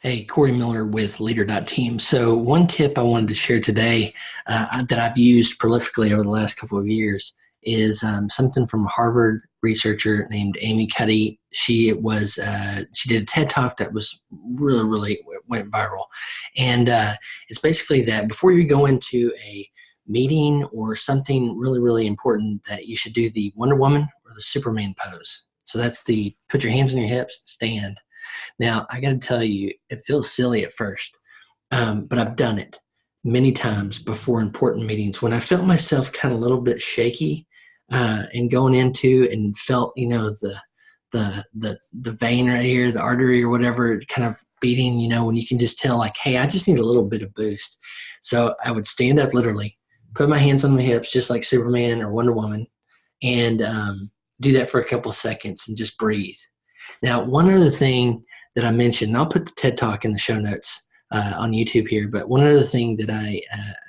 Hey, Corey Miller with Leader.team. So, one tip I wanted to share today that I've used prolifically over the last couple of years is something from a Harvard researcher named Amy Cuddy. She did a TED talk that was really went viral, and it's basically that before you go into a meeting or something really important, that you should do the Wonder Woman or the Superman pose. So that's the put your hands on your hips, stand. Now, I got to tell you, it feels silly at first, but I've done it many times before important meetings when I felt myself kind of a little bit shaky and going into and felt, the vein right here, the artery or whatever, kind of beating. When you can just tell, like, hey, I just need a little bit of boost. So I would stand up literally, put my hands on my hips, just like Superman or Wonder Woman, and do that for a couple seconds and just breathe. Now, one other thing that I mentioned, and I'll put the TED Talk in the show notes on YouTube here, but one other thing that I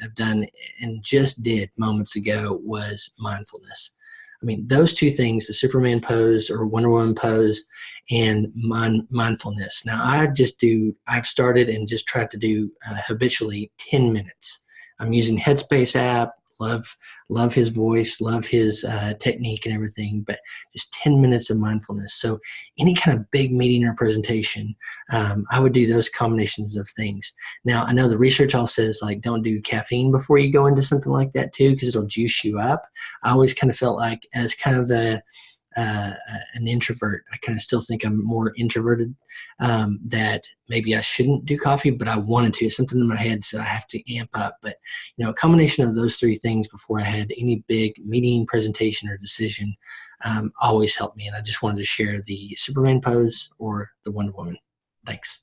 have done and just did moments ago was mindfulness. I mean, those two things, the Superman pose or Wonder Woman pose and mindfulness. Now, I've started and just tried to do habitually 10 minutes. I'm using Headspace app, love his voice, love his technique and everything, but just 10 minutes of mindfulness. So any kind of big meeting or presentation, I would do those combinations of things. Now, I know the research all says, like, don't do caffeine before you go into something like that too, because it'll juice you up. I always kind of felt like, as kind of uh, an introvert, I kind of still think I'm more introverted, that maybe I shouldn't do coffee, but I wanted to. It's something in my head said I have to amp up. But, a combination of those three things before I had any big meeting, presentation, or decision always helped me. And I just wanted to share the Superman pose or the Wonder Woman. Thanks.